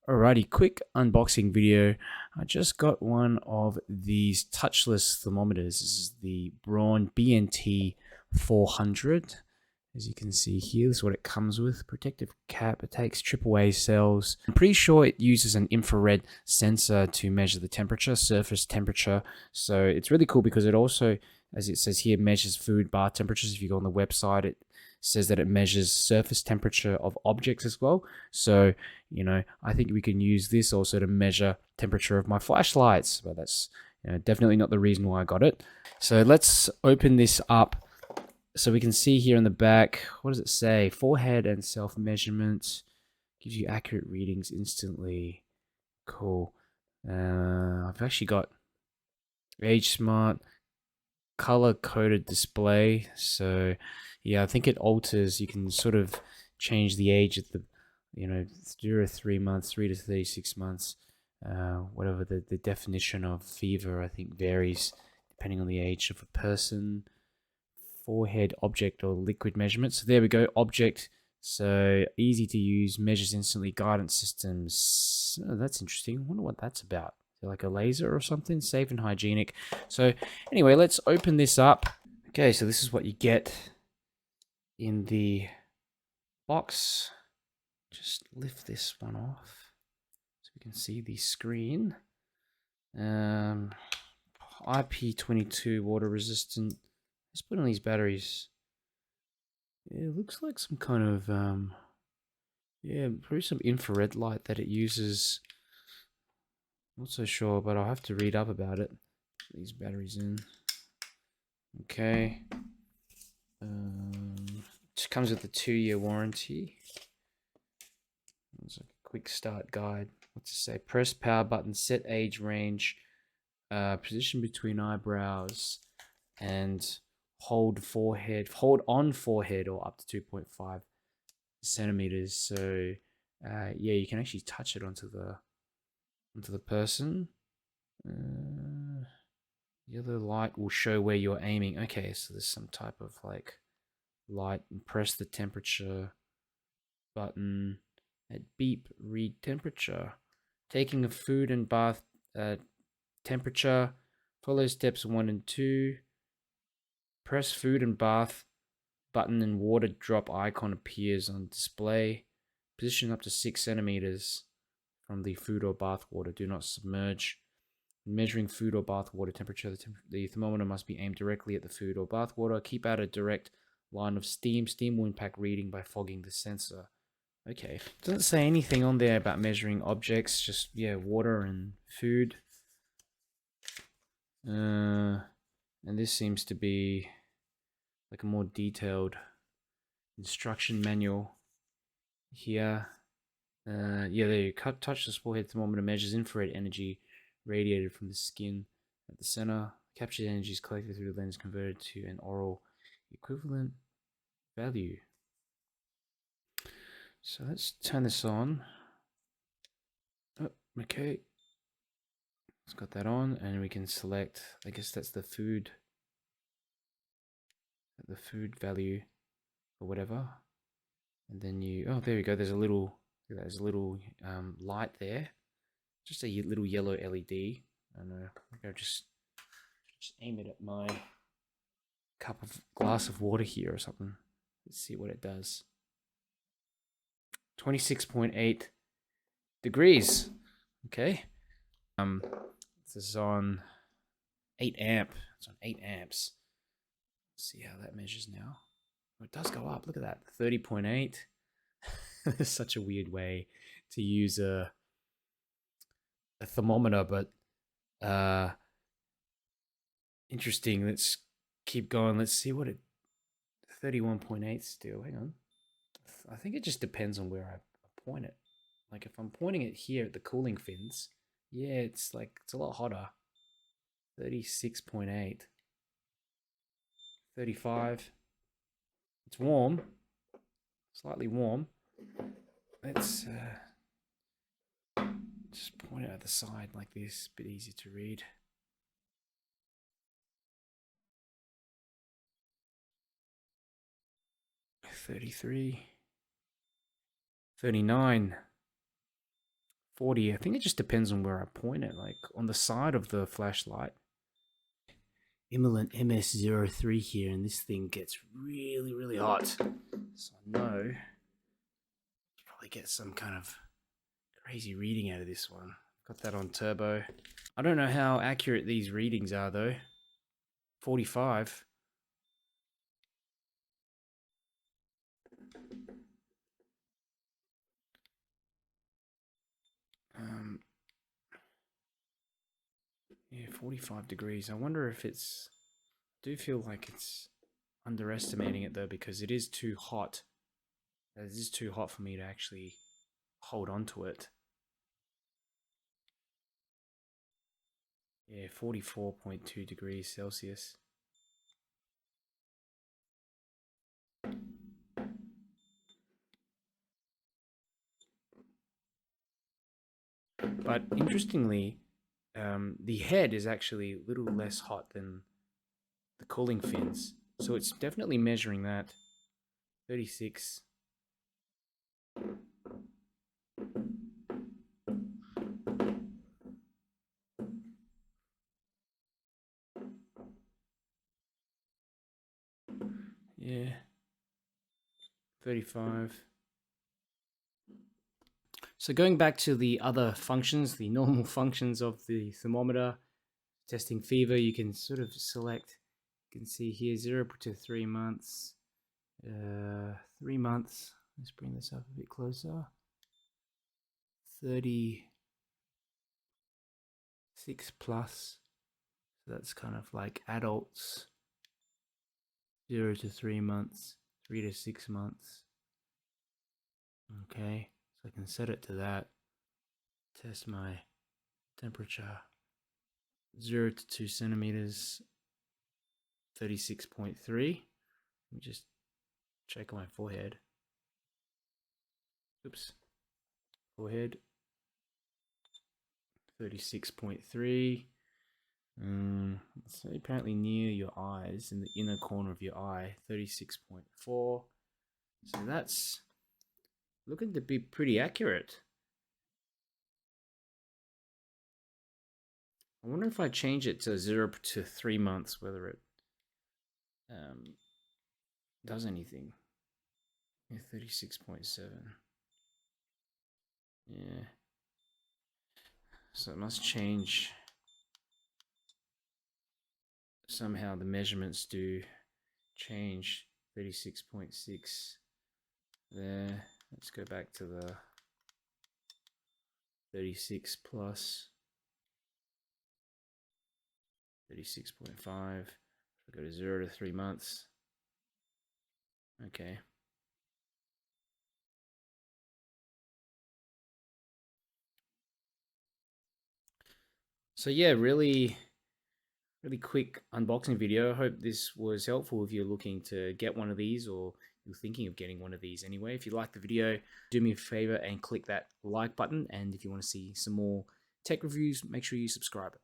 Alrighty, quick unboxing video. I just got one of these touchless thermometers. This is the Braun BNT400. As you can see here, this is what it comes with. Protective cap, it takes AAA cells. I'm pretty sure it uses an infrared sensor to measure the temperature, surface temperature. So it's really cool because it also, as it says here, measures food bath temperatures. If you go on the website, it says that it measures surface temperature of objects as well. So, I think we can use this also to measure temperature of my flashlights, but that's definitely not the reason why I got it. So let's open this up so we can see here in the back. What does it say? Forehead and self-measurement. Gives you accurate readings instantly. Cool. I've actually got Age Smart color-coded display. So yeah, I think it alters. You can sort of change the age of the 0 to 3 months, 3 to 36 months, whatever the definition of fever, I think, varies depending on the age of a person. Forehead, object, or liquid measurement. So there we go, object. So easy to use, measures instantly, guidance systems. Oh, that's interesting. I wonder what that's about. Is it like a laser or something? Safe and hygienic. So anyway, let's open this up. Okay, so this is what you get in the box. Just lift this one off so we can see the screen. IP22 water resistant. Let's put on these batteries. Yeah, it looks like some kind of probably some infrared light that it uses. Not so sure, but I'll have to read up about it. Put these batteries in. Okay. It comes with a 2-year warranty. It's like a quick start guide. What's it say? Press power button, set age range, position between eyebrows, and hold on forehead or up to 2.5 centimeters. So yeah, you can actually touch it onto the person. The other light will show where you're aiming. Okay, so there's some type of like light, and press the temperature button. At beep, read temperature. Taking a food and bath temperature. Follow steps 1 and 2. Press food and bath button and water drop icon appears on display. Position up to 6 centimeters from the food or bath water. Do not submerge. Measuring food or bath water temperature. The thermometer must be aimed directly at the food or bath water. Keep out a direct line of steam. Steam will impact reading by fogging the sensor. Okay, doesn't say anything on there about measuring objects, just, yeah, water and food. And this seems to be like a more detailed instruction manual here. Yeah, there you go. Touchless forehead thermometer measures infrared energy radiated from the skin at the center. Captured energy is collected through the lens, converted to an oral equivalent value. So let's turn this on. Oh, okay. It's got that on, and we can select, I guess that's the food value or whatever. And then oh, there we go. There's a little light there. Just a little yellow LED. I don't know. I'll just aim it at my glass of water here or something. Let's see what it does. 26.8 degrees. Okay. This is on 8 amp. It's on 8 amps. Let's see how that measures now. Oh, it does go up. Look at that. 30.8. It's such a weird way to use a thermometer, but interesting. Let's keep going. Let's see what it 31.8 still. Hang on. I think it just depends on where I point it. Like if I'm pointing it here at the cooling fins, yeah, it's a lot hotter. 36.8. 35. It's warm. Slightly warm. Let's just point it at the side like this. A bit easier to read. 33. 39. 40. I think it just depends on where I point it, like on the side of the flashlight. Immolent MS03 here, and this thing gets really, really hot. So I know probably get some kind of crazy reading out of this one. Got that on turbo. I don't know how accurate these readings are though. 45. Yeah, 45 degrees. I wonder if it's... I do feel like it's underestimating it though, because it is too hot. It is too hot for me to actually hold on to it. Yeah, 44.2 degrees Celsius. But interestingly, the head is actually a little less hot than the cooling fins. So it's definitely measuring that. 36. Yeah. 35. So going back to the other functions, the normal functions of the thermometer, testing fever, you can sort of select, you can see here 0 to 3 months, 3 months, let's bring this up a bit closer, 36 plus, so that's kind of like adults, 0 to 3 months, 3 to 6 months. Okay, so I can set it to that, test my temperature, 0 to 2 centimeters, 36.3. Let me just check on my forehead. Oops. Forehead. 36.3. So apparently near your eyes, in the inner corner of your eye, 36.4. So that's looking to be pretty accurate. I wonder if I change it to 0 to 3 months, whether it does anything. Yeah, 36.7. Yeah. So it must change. Somehow the measurements do change. 36.6 there. Let's go back to the 36 plus 36.5. Go to 0 to 3 months. Okay. So yeah, really quick unboxing video. I hope this was helpful if you're looking to get one of these, or you're thinking of getting one of these anyway. If you like the video, do me a favor and click that like button. And if you want to see some more tech reviews, make sure you subscribe.